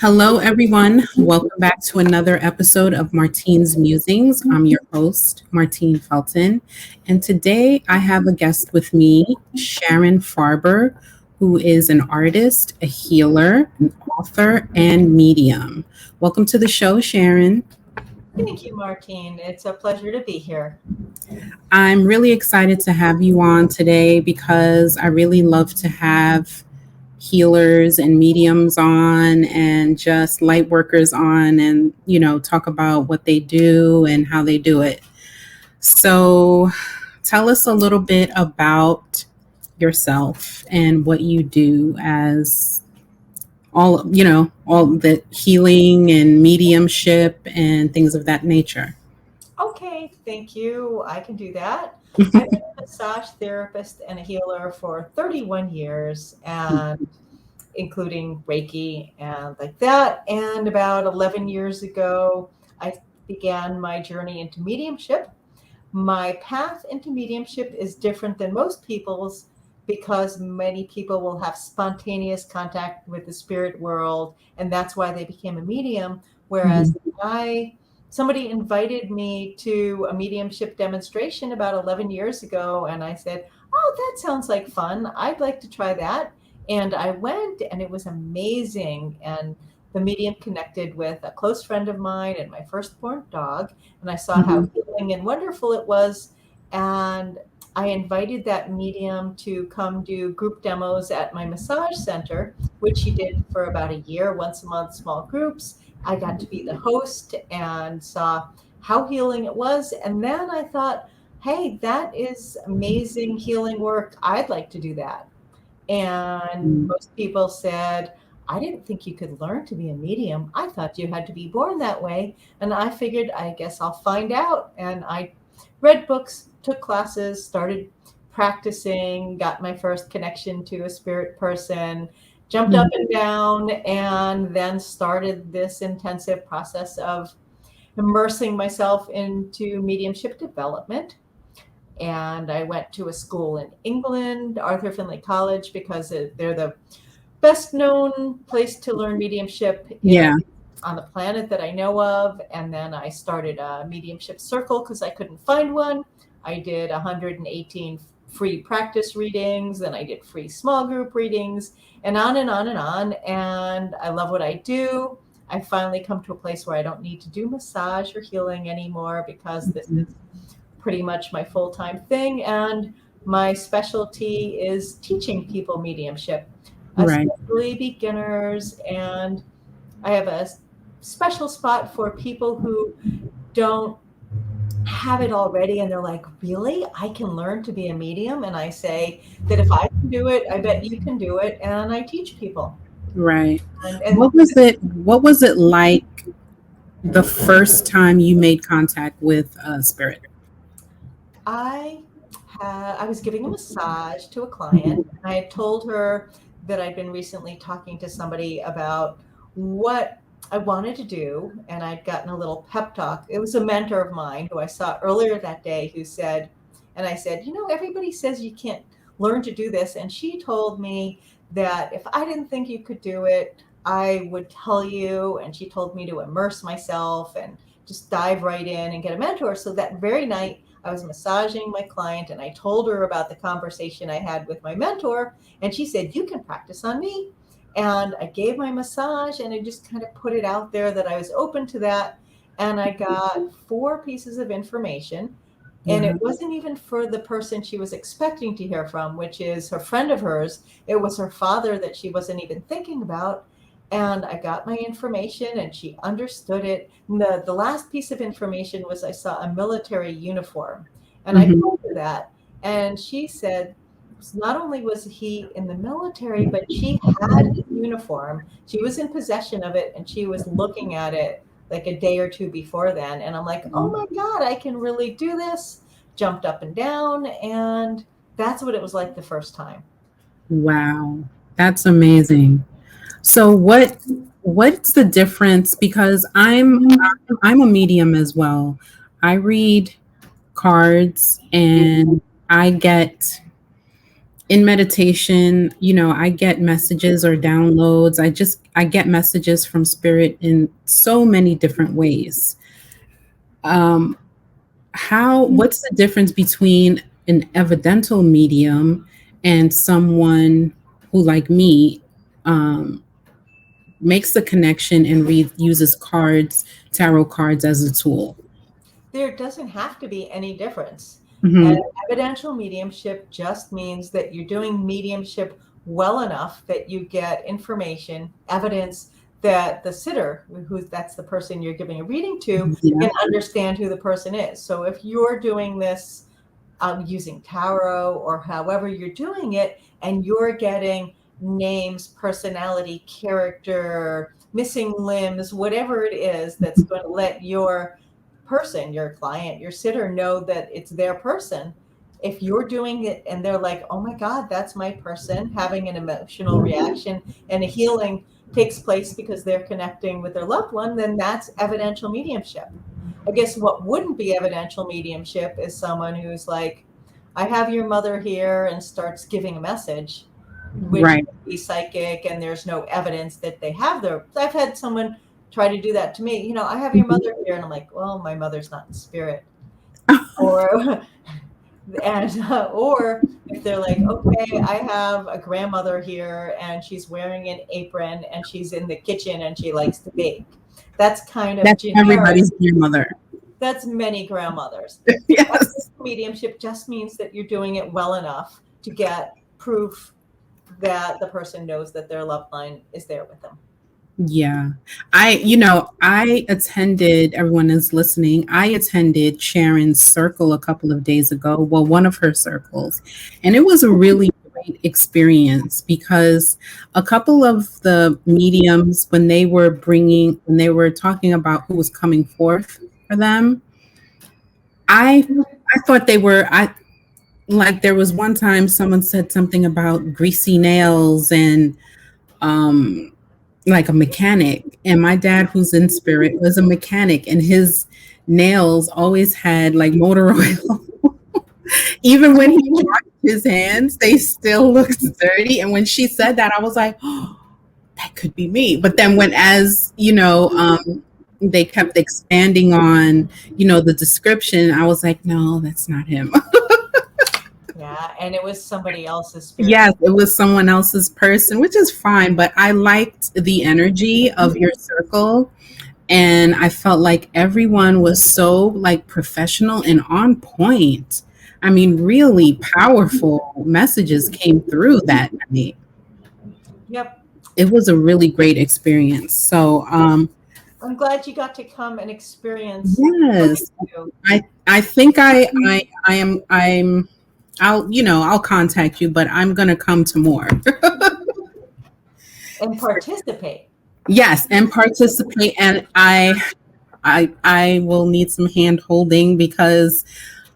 Hello, everyone. Welcome back to another episode of Martine's Musings. I'm your host, MartineFelton. And today I have a guest with me, Sharon Farber, who is an artist, a healer, an author, and medium. Welcome to the show, Sharon. Thank you, Martine. It's a pleasure to be here. I'm really excited to have you on today because I really love to have healers and mediums on and just light workers on and, talk about what they do and how they do it. So tell us a little bit about yourself and what you do as all the healing and mediumship and things of that nature. Okay, thank you. I can do that. I've been a massage therapist and a healer for 31 years, and including Reiki and like that. And about 11 years ago, I began my journey into mediumship. My path into mediumship is different than most people's because many people will have spontaneous contact with the spirit world, and that's why they became a medium. Whereas somebody invited me to a mediumship demonstration about 11 years ago, and I said, "Oh, that sounds like fun. I'd like to try that." And I went, and it was amazing. And the medium connected with a close friend of mine and my firstborn dog, and I saw how healing and wonderful it was. And I invited that medium to come do group demos at my massage center, which he did for about a year, once a month, small groups. I got to be the host and saw how healing it was. And then I thought, hey, that is amazing healing work. I'd like to do that. And most people said, I didn't think you could learn to be a medium. I thought you had to be born that way. And I figured, I guess I'll find out. And I read books, took classes, started practicing, got my first connection to a spirit person, jumped up and down, and then started this intensive process of immersing myself into mediumship development. And I went to a school in England, Arthur Findlay College, because they're the best known place to learn mediumship on the planet that I know of. And then I started a mediumship circle because I couldn't find one. I did 118 free practice readings, then I did free small group readings, and on and on and on. And I love what I do. I finally come to a place where I don't need to do massage or healing anymore because this is pretty much my full-time thing. And my specialty is teaching people mediumship, especially beginners. And I have a special spot for people who don't have it already, and they're like, really, I can learn to be a medium? And I say that if I can do it, I bet you can do it. And I teach people. Right. And what was it like the first time you made contact with spirit? I was giving a massage to a client. I had told her that I'd been recently talking to somebody about what I wanted to do, and I'd gotten a little pep talk. It was a mentor of mine who I saw earlier that day who said, and I said, everybody says you can't learn to do this. And she told me that if I didn't think you could do it, I would tell you. And she told me to immerse myself and just dive right in and get a mentor. So that very night, I was massaging my client, and I told her about the conversation I had with my mentor. And she said, you can practice on me. And I gave my massage, and I just kind of put it out there that I was open to that. And I got 4 pieces of information. And it wasn't even for the person she was expecting to hear from, which is a friend of hers. It was her father that she wasn't even thinking about. And I got my information, and she understood it. And the last piece of information was I saw a military uniform. And I told her that. And she said, not only was he in the military, but she had his uniform. She was in possession of it, and she was looking at it like a day or two before then. And I'm like, oh my God, I can really do this. Jumped up and down. And that's what it was like the first time. Wow. That's amazing. So what's the difference? Because I'm a medium as well. I read cards and I get in meditation, I get messages or downloads. I get messages from spirit in so many different ways. Um, what's the difference between an evidential medium and someone who, like me, um, makes the connection and uses tarot cards as a tool? There doesn't have to be any difference. And Hmm. evidential mediumship just means that you're doing mediumship well enough that you get information, evidence that the sitter, that's the person you're giving a reading to, Yeah. can understand who the person is. So if you're doing this using tarot or however you're doing it, and you're getting names, personality, character, missing limbs, whatever it is that's going to let your person, your client, your sitter know that it's their person. If you're doing it and they're like, oh my God, that's my person, having an emotional reaction and a healing takes place because they're connecting with their loved one, then that's evidential mediumship. I guess what wouldn't be evidential mediumship is someone who's like, I have your mother here, and starts giving a message, which Right. would be psychic, and there's no evidence that they have their. I've had someone try to do that to me. I have your Mhm. mother here, and I'm like, well, my mother's not in spirit, or or if they're like, okay, I have a grandmother here, and she's wearing an apron, and she's in the kitchen, and she likes to bake. That's kind of That's generic. everybody's grandmother. That's many grandmothers. Yes. Mediumship just means that you're doing it well enough to get proof that the person knows that their loved line is there with them. Yeah. I attended, everyone is listening, I attended Sharon's circle a couple of days ago. Well, one of her circles. And it was a really great experience because a couple of the mediums, when they were talking about who was coming forth for them, I I thought they were I like there was one time someone said something about greasy nails and um like a mechanic, and my dad, who's in spirit, was a mechanic, and his nails always had like motor oil. Even when he washed his hands, they still looked dirty. And when she said that, I was like, oh, that could be me. But then when, as they kept expanding on, the description, I was like, no, that's not him. Yeah, and it was somebody else's spirit. Yes, it was someone else's person, which is fine. But I liked the energy of your circle, and I felt like everyone was so like professional and on point. I mean, really powerful messages came through that night. Yep. It was a really great experience. So, I'm glad you got to come and experience what yes, we do I think I'm I'll contact you, but I'm gonna come to more. and participate. Yes, and participate, and I will need some hand holding because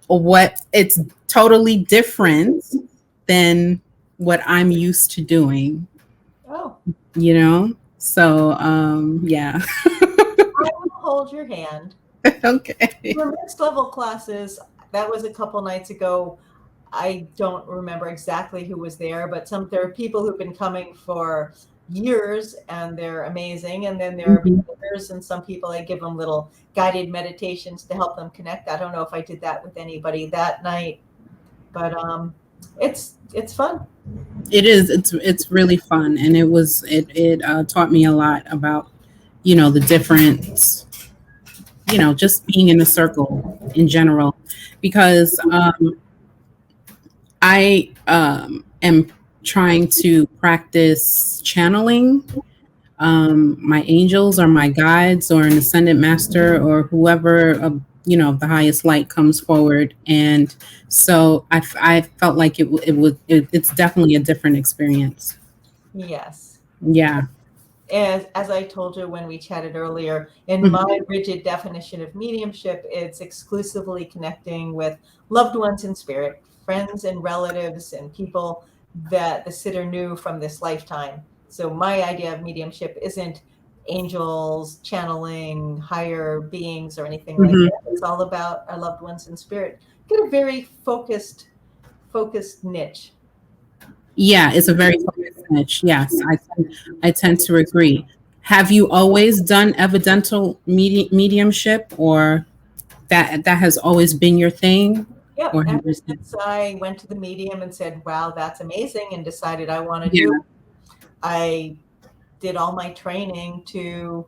what it's totally different than what I'm used to doing, Oh, So yeah. I will hold your hand. Okay. For next level classes, that was a couple nights ago. I don't remember exactly who was there, but there are people who've been coming for years and they're amazing. And then there are Mhm. beginners, and some people I give them little guided meditations to help them connect. I don't know if I did that with anybody that night, but it's fun. It is. It's really fun, and it taught me a lot about the difference, just being in a circle in general, because I am trying to practice channeling my angels or my guides or an ascendant master or whoever the highest light comes forward, and so I felt like it's definitely a different experience. Yes. Yeah. As I told you when we chatted earlier, in Mhm. my rigid definition of mediumship, it's exclusively connecting with loved ones in spirit, friends and relatives, and people that the sitter knew from this lifetime. So my idea of mediumship isn't angels, channeling, higher beings, or anything like Mhm. that. It's all about our loved ones in spirit. Get a very focused niche. Yeah, it's a very focused niche. Yes, I tend to agree. Have you always done evidential mediumship, or that has always been your thing, Yep. or have Ever you? since I went to the medium and said, wow, that's amazing, and decided I want to do Yeah. it, I did all my training to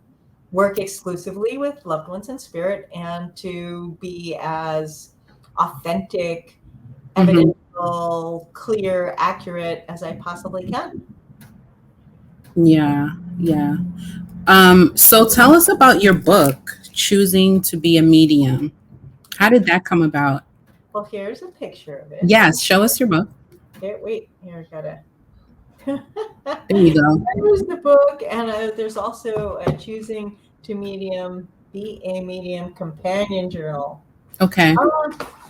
work exclusively with loved ones in spirit and to be as authentic, Hmm. evidential, clear, accurate as I possibly can. Yeah. Yeah. So tell us about your book, Choosing to be a Medium. How did that come about? Well, here's a picture of it. Yes, show us your book. Here, wait, here, I gotta. There you go. There's the book, and there's also a Choosing to Medium, Be a Medium companion journal. Okay.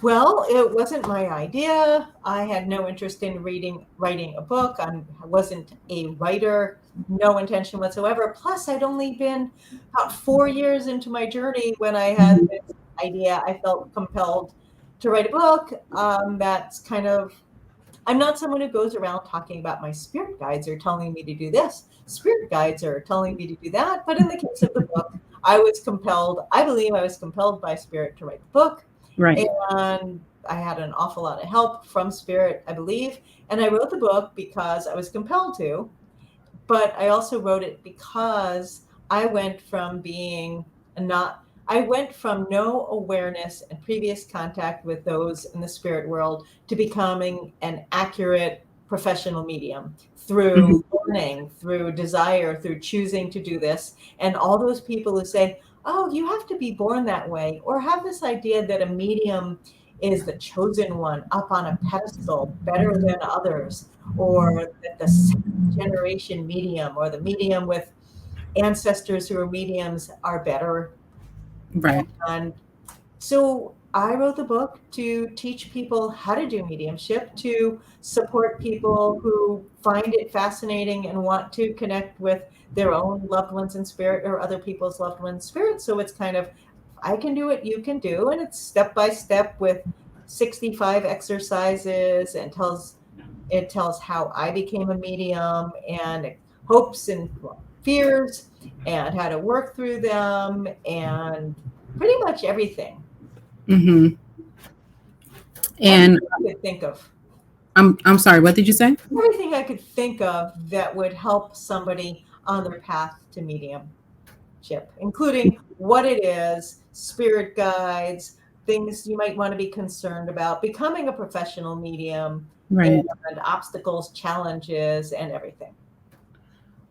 Well, it wasn't my idea. I had no interest in writing a book. I wasn't a writer, no intention whatsoever. Plus, I'd only been about 4 years into my journey when I had Mhm. this idea. I felt compelled to write a book. That's kind of, I'm not someone who goes around talking about my spirit guides are telling me to do this. Spirit guides are telling me to do that. But in the case of the book, I believe I was compelled by spirit to write the book. Right. And I had an awful lot of help from spirit, I believe. And I wrote the book because I was compelled to, but I also wrote it because I went from being not, I went from no awareness and previous contact with those in the spirit world to becoming an accurate professional medium Mhm. through learning, through desire, through choosing to do this. And all those people who say, oh, you have to be born that way, or have this idea that a medium is the chosen one up on a pedestal, better than others, or that the generation medium or the medium with ancestors who are mediums are better. Right. And so I wrote the book to teach people how to do mediumship, to support people who find it fascinating and want to connect with their own loved ones in spirit or other people's loved ones in spirit. So it's kind of, I can do it, you can do, and it's step by step with 65 exercises, and it tells how I became a medium and hopes and fears and how to work through them and pretty much everything. Hmm. Everything And I could think of. I'm sorry. What did you say? Everything I could think of that would help somebody on their path to mediumship, including what it is, spirit guides, things you might want to be concerned about, becoming a professional medium, and Right. obstacles, challenges, and everything.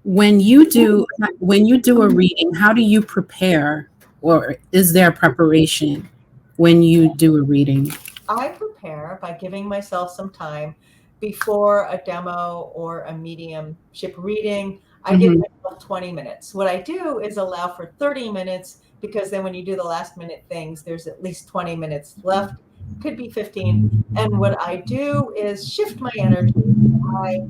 When you do when you do a reading, how do you prepare, or is there preparation when you do a reading? I prepare by giving myself some time before a demo or a mediumship reading. I give Hmm. myself 20 minutes. What I do is allow for 30 minutes, because then when you do the last minute things, there's at least 20 minutes left, could be 15. And what I do is shift my energy. I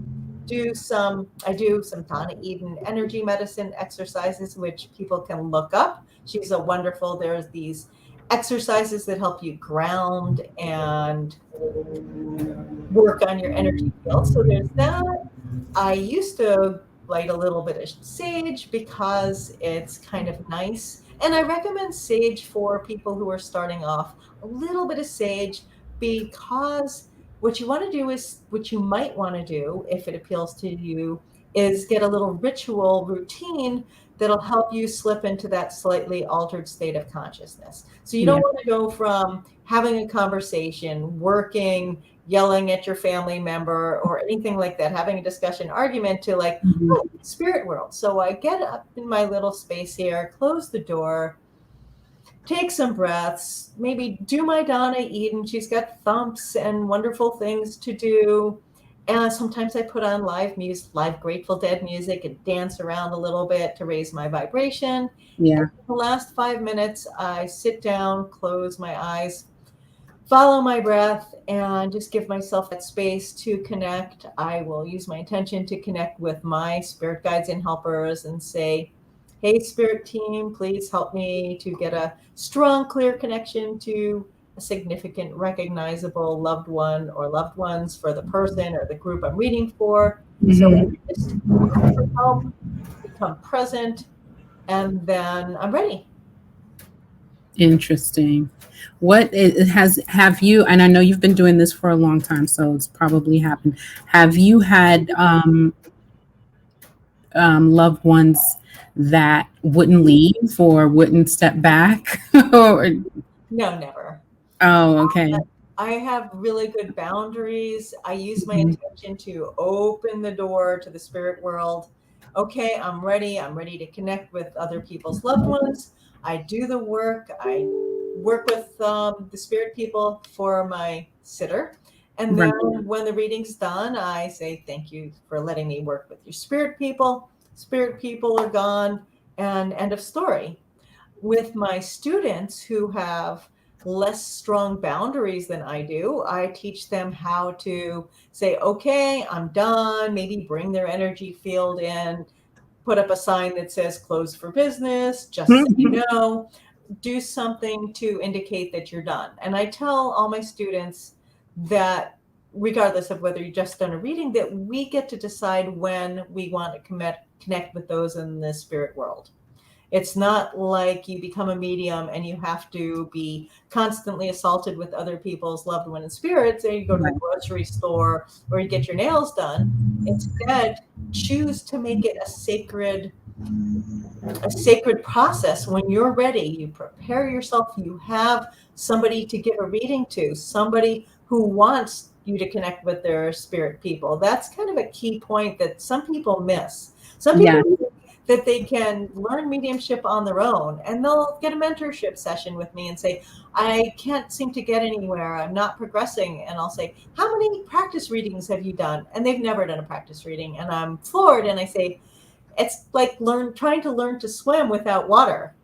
I do some Donna Eden energy medicine exercises, which people can look up. She's a wonderful, there's these exercises that help you ground and work on your energy field. So there's that. I used to light a little bit of sage because it's kind of nice. And I recommend sage for people who are starting off. A little bit of sage, because what you want to do is, what you might want to do, if it appeals to you, is get a little ritual routine that'll help you slip into that slightly altered state of consciousness. So you don't Yeah. want to go from having a conversation, working, yelling at your family member or anything like that, having a discussion, argument, to like, Mhm. oh, spirit world. So I get up in my little space here, close the door, take some breaths, maybe do my Donna Eden. She's got thumps and wonderful things to do. And sometimes I put on live music, live Grateful Dead music, and dance around a little bit to raise my vibration. And Yeah. for the last 5 minutes, I sit down, close my eyes, follow my breath, and just give myself that space to connect. I will use my intention to connect with my spirit guides and helpers and say, hey, spirit team, please help me to get a strong, clear connection to a significant, recognizable loved one or loved ones for the person or the group I'm reading for. So I Mhm. just ask for help, become present, and then I'm ready. Interesting. What it has have you? And I know you've been doing this for a long time, so it's probably happened. Have you had loved ones that wouldn't leave or wouldn't step back? or, No, never. oh, okay. I have really good boundaries. I use my Mhm. intention to open the door to the spirit world. Okay, I'm ready. I'm ready to connect with other people's loved ones. I do the work. I work with the spirit people for my sitter. And then Right. when the reading's done, I say, thank you for letting me work with your spirit people. Spirit people are gone, and end of story. With my students who have less strong boundaries than I do, I teach them how to say, okay, I'm done, maybe bring their energy field in, put up a sign that says closed for business, just say no, do something to indicate that you're done. And I tell all my students that regardless of whether you just done a reading, that we get to decide when we want to connect with those in the spirit world. It's not like you become a medium and you have to be constantly assaulted with other people's loved one and spirits, and you go to the Right. grocery store or you get your nails done. Instead, choose to make it a sacred process. When you're ready, you prepare yourself, you have somebody to give a reading to, somebody who wants you to connect with their spirit people. That's kind of a key point that some people miss. Some people Yeah. think that they can learn mediumship on their own, and they'll get a mentorship session with me and say, I can't seem to get anywhere, I'm not progressing. And I'll say, how many practice readings have you done? And they've never done a practice reading, and I'm floored. And I say, it's like trying to learn to swim without water.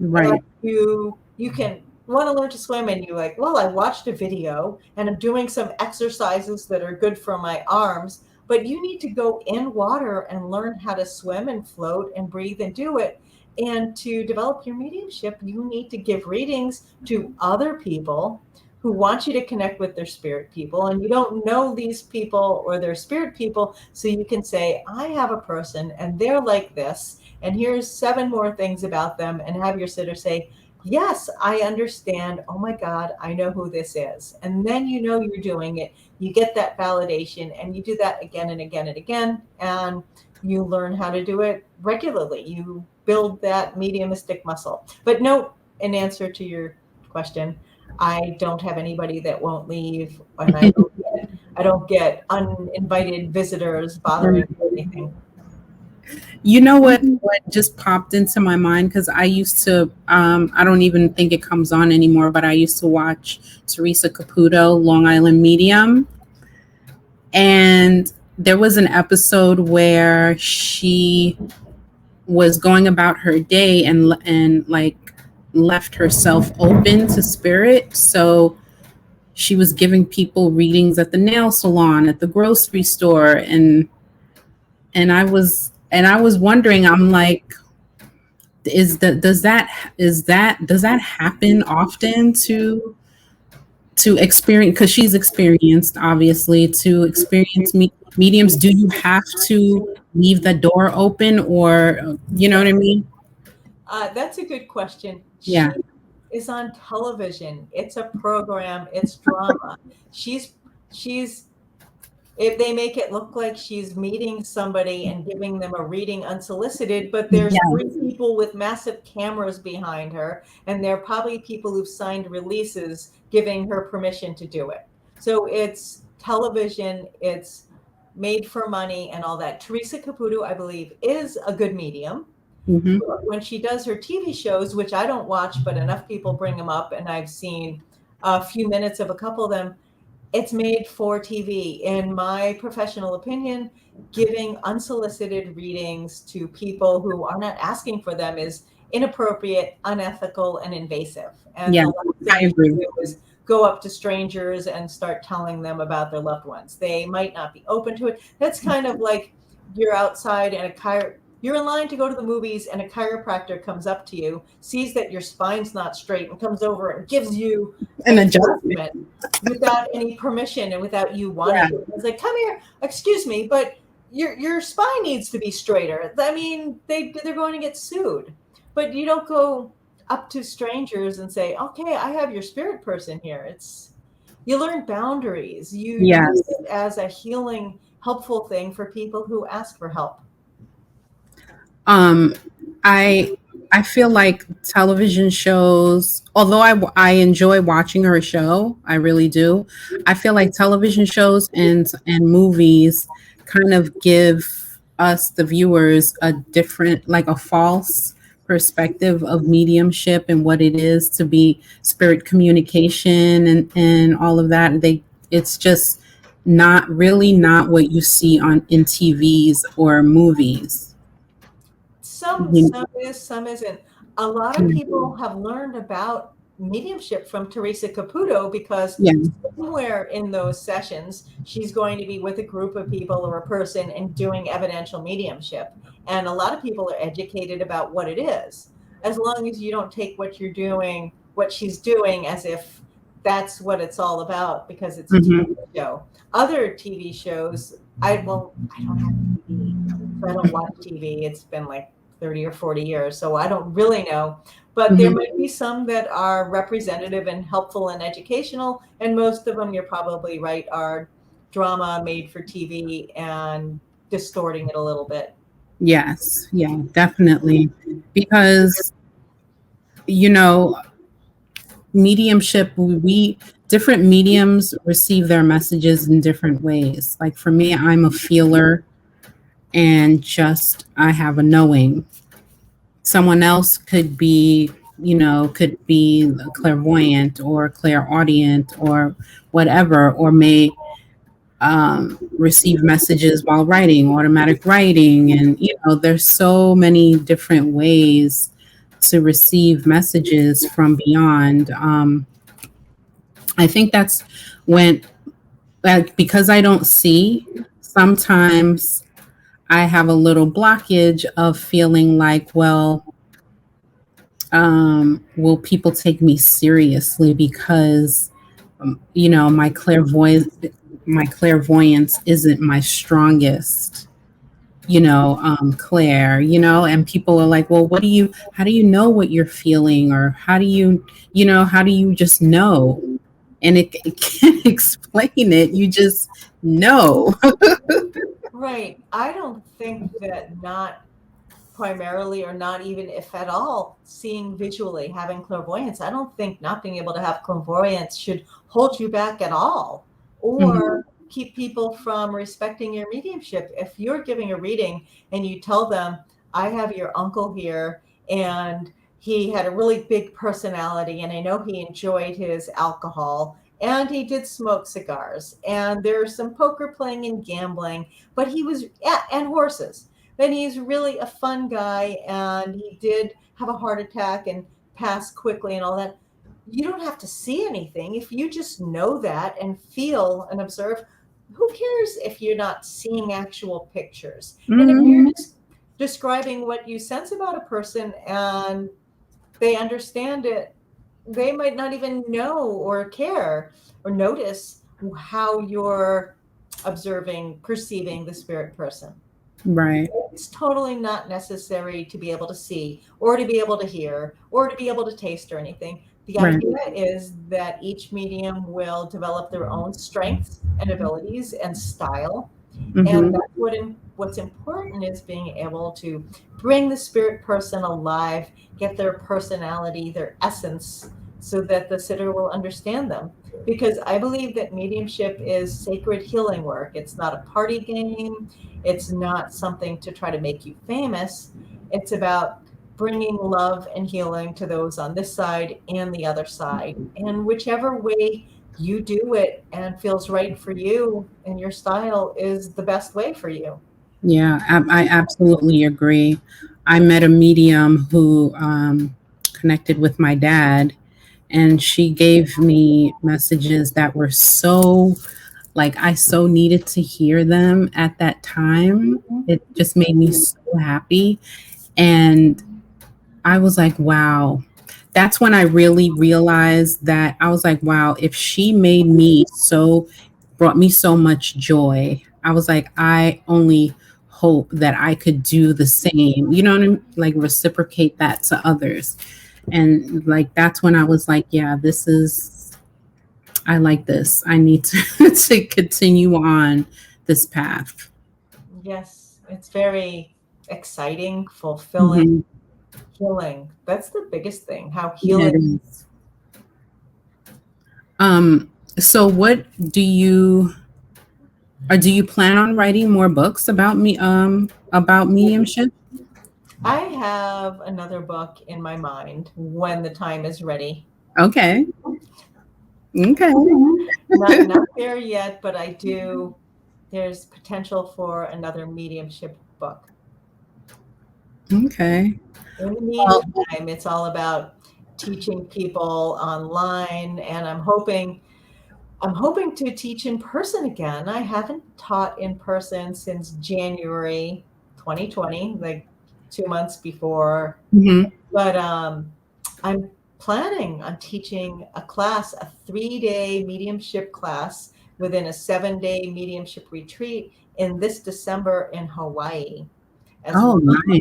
And Right. you can want to learn to swim, and you're like, well, I watched a video and I'm doing some exercises that are good for my arms, but you need to go in water and learn how to swim and float and breathe and do it. And to develop your mediumship, you need to give readings to other people who want you to connect with their spirit people, and you don't know these people or their spirit people, so you can say, I have a person and they're like this, and here's 7 more things about them, and have your sitter say, yes, I understand. Oh my God, I know who this is. And then you know you're doing it. You get that validation, and you do that again and again and again. And you learn how to do it regularly. You build that mediumistic muscle. But no, in answer to your question, I don't have anybody that won't leave, and I don't get uninvited visitors bothering me or anything. You know what just popped into my mind because I used to I don't even think it comes on anymore, but I used to watch Teresa Caputo, Long Island Medium, and there was an episode where she was going about her day and like left herself open to spirit. So she was giving people readings at the nail salon, at the grocery store, and I was wondering, I'm like, is that does that happen often to experience, because she's experienced, obviously, to experience mediums? Do you have to leave the door open, or you know what I mean? That's a good question. She Yeah. is on television. It's a program. It's drama. She's if they make it look like she's meeting somebody and giving them a reading unsolicited, but there's Yeah. 3 people with massive cameras behind her, and they're probably people who've signed releases giving her permission to do it. So it's television, it's made for money and all that. Teresa Caputo, I believe, is a good medium. Hmm. When she does her TV shows, which I don't watch, but enough people bring them up, and I've seen a few minutes of a couple of them, it's made for TV. In my professional opinion, giving unsolicited readings to people who are not asking for them is inappropriate, unethical, and invasive. And Yeah, the last I thing you agree. do is go up to strangers and start telling them about their loved ones. They might not be open to it. That's kind of like you're outside and You're in line to go to the movies, and a chiropractor comes up to you, sees that your spine's not straight, and comes over and gives you An adjustment. adjustment without any permission and without you wanting Yeah. it. It's like, come here, excuse me, but your spine needs to be straighter. I mean, they're going to get sued. But you don't go up to strangers and say, okay, I have your spirit person here. You learn boundaries. You Yes. use it as a healing, helpful thing for people who ask for help. I I feel like television shows, although I enjoy watching her show, I really do. I feel like television shows and movies kind of give us the viewers a different, like a false perspective of mediumship and what it is to be spirit communication and all of that. It's just not really not what you see on in TVs or movies. Some You is, some isn't. A lot of people have learned about mediumship from Teresa Caputo because Yeah. somewhere in those sessions, she's going to be with a group of people or a person and doing evidential mediumship. And a lot of people are educated about what it is. As long as you don't take what she's doing as if that's what it's all about because it's a TV show. Other TV shows, I don't have TV, so I don't watch TV. It's been like 30 or 40 years, so I don't really know. But there might be some that are representative and helpful and educational, and most of them, you're probably right, are drama made for TV and distorting it a little bit. Yes, yeah, definitely. Because, mediumship, we different mediums receive their messages in different ways. Like for me, I'm a feeler and just I have a knowing. Someone else could be clairvoyant or clairaudient or whatever, or may receive messages while writing, automatic writing. And, there's so many different ways to receive messages from beyond. I think that's when, like, because I don't see, sometimes I have a little blockage of feeling like, well, will people take me seriously because, my clairvoyance isn't my strongest, Claire, and people are like, well, how do you know what you're feeling? Or how do you just know? And it can't explain it. You just know. Right. I don't think that not primarily or not even if at all seeing visually, having clairvoyance, I don't think not being able to have clairvoyance should hold you back at all or keep people from respecting your mediumship. If you're giving a reading and you tell them, I have your uncle here and he had a really big personality and I know he enjoyed his alcohol and he did smoke cigars and there's some poker playing and gambling, but he was, yeah, and horses. Then he's really a fun guy and he did have a heart attack and pass quickly and all that. You don't have to see anything. If you just know that and feel and observe, who cares if you're not seeing actual pictures? And if you're just describing what you sense about a person and they understand it, they might not even know or care or notice how you're observing, perceiving the spirit person. Right. It's totally not necessary to be able to see or to be able to hear or to be able to taste or anything. The Right. idea is that each medium will develop their own strengths and abilities and style. And that's what's important is being able to bring the spirit person alive, get their personality, their essence, so that the sitter will understand them. Because I believe that mediumship is sacred healing work. It's not a party game. It's not something to try to make you famous. It's about bringing love and healing to those on this side and the other side. And whichever way you do it and feels right for you and your style is the best way for you. Yeah, I absolutely agree. I met a medium who connected with my dad, and she gave me messages that were so, like, I so needed to hear them at that time. It just made me so so happy. And I was like, wow. That's when I really realized that I was like, wow, if she made me so, brought me so much joy, I was like, I only hope that I could do the same, you know what I mean? Like reciprocate that to others. And like, that's when I was like, yeah, I like this. I need to, to continue on this path. Yes, it's very exciting, fulfilling, Mhm. healing. That's the biggest thing, how Yeah, healing. it is. Um, so what do you or do you plan on writing more books about mediumship? I have another book in my mind when the time is ready. Okay. Okay. Not there yet, but I do. There's potential for another mediumship book. Okay. In the Well, meantime, it's all about teaching people online, and I'm hoping to teach in person again. I haven't taught in person since January 2020, like 2 months before. mhm, But I'm planning on teaching a class, a 3-day mediumship class within a 7-day mediumship retreat in this December in Hawaii. As oh, long nice.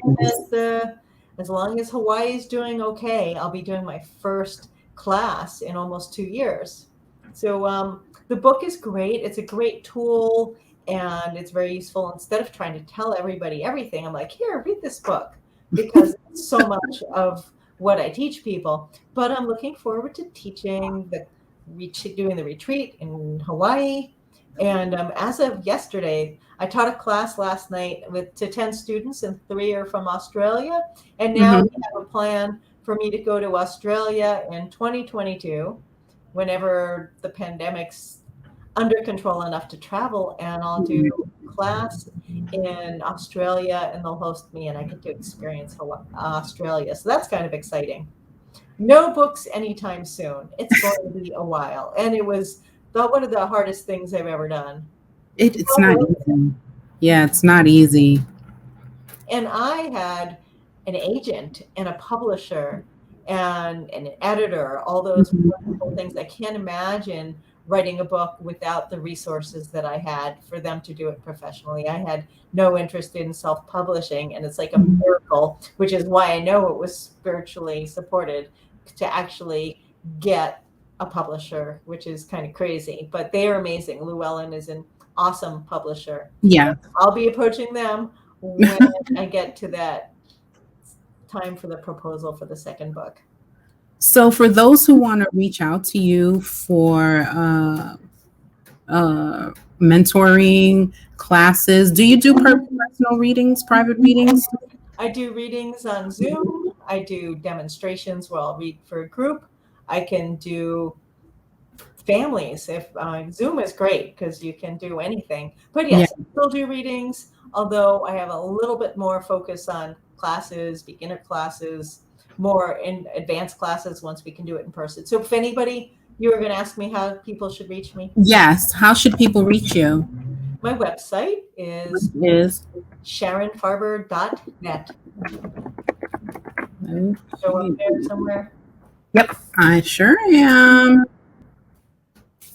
as long as Hawaii is doing okay, I'll be doing my first class in almost 2 years. So the book is great. It's a great tool and it's very useful. Instead of trying to tell everybody everything, I'm like, here, read this book because it's so much of what I teach people. But I'm looking forward to teaching doing the retreat in Hawaii. And as of yesterday, I taught a class last night to 10 students, and 3 are from Australia. And now Mhm, we have a plan for me to go to Australia in 2022, whenever the pandemic's under control enough to travel, and I'll do class in Australia, and they'll host me, and I get to experience Australia. So that's kind of exciting. No books anytime soon. It's going to be a while, and it was one of the hardest things I've ever done. it's not easy. Yeah, it's not easy. And I had an agent and a publisher and an editor, all those Mhm. wonderful things. I can't imagine writing a book without the resources that I had for them to do it professionally. I had no interest in self publishing, and it's like a Mhm. miracle, which is why I know it was spiritually supported to actually get a publisher, which is kind of crazy. But they are amazing. Llewellyn is an awesome publisher. Yeah. I'll be approaching them when I get to that time for the proposal for the second book. So for those who want to reach out to you for mentoring classes, do you do personal readings, private readings? I do readings on Zoom. I do demonstrations where I'll read for a group. I can do families. If Zoom is great because you can do anything. But Yeah. yes, I still do readings, although I have a little bit more focus on classes, beginner classes, more in advanced classes once we can do it in person. So if anybody, you were going to ask me how people should reach me. Yes. How should people reach you? My website is Is SharonFarber.net. Show up okay. there somewhere. Yep, I sure am.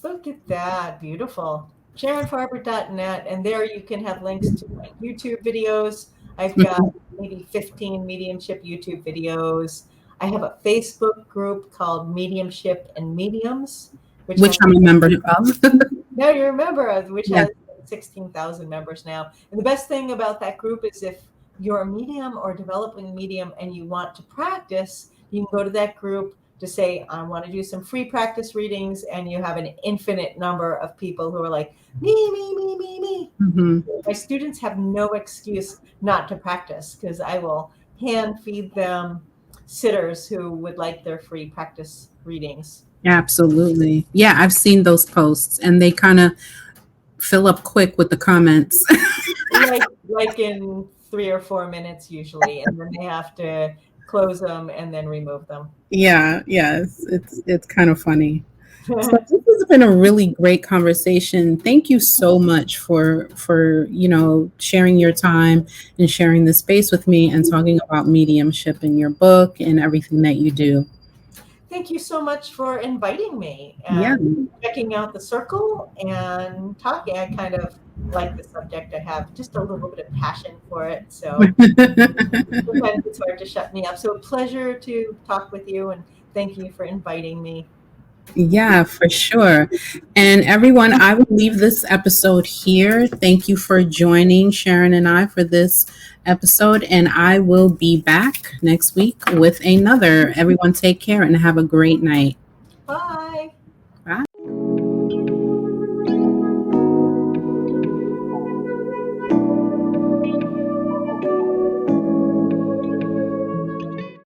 Look at that. Beautiful. SharonFarber.net. And there you can have links to my YouTube videos. I've got maybe 15 mediumship YouTube videos. I have a Facebook group called Mediumship and Mediums, which has, Which I'm a member of. now you remember, which Yeah. has 16,000 members now. And the best thing about that group is if you're a medium or developing a medium and you want to practice, you can go to that group to say, I want to do some free practice readings. And you have an infinite number of people who are like, me. Hmm. My students have no excuse not to practice because I will hand feed them sitters who would like their free practice readings. Absolutely. Yeah, I've seen those posts and they kind of fill up quick with the comments. Like in 3 or 4 minutes usually, and then they have to close them and then remove them. Yeah, yes. It's kind of funny. So this has been a really great conversation. Thank you so much for sharing your time and sharing the space with me and talking about mediumship in your book and everything that you do. Thank you so much for inviting me Yeah. and checking out the circle and talking. I kind of like the subject. I have just a little bit of passion for it. So sometimes it's hard to shut me up. So a pleasure to talk with you, and thank you for inviting me. Yeah, for sure. And everyone, I will leave this episode here. Thank you for joining Sharon and I for this episode. And I will be back next week with another. Everyone, take care and have a great night. Bye.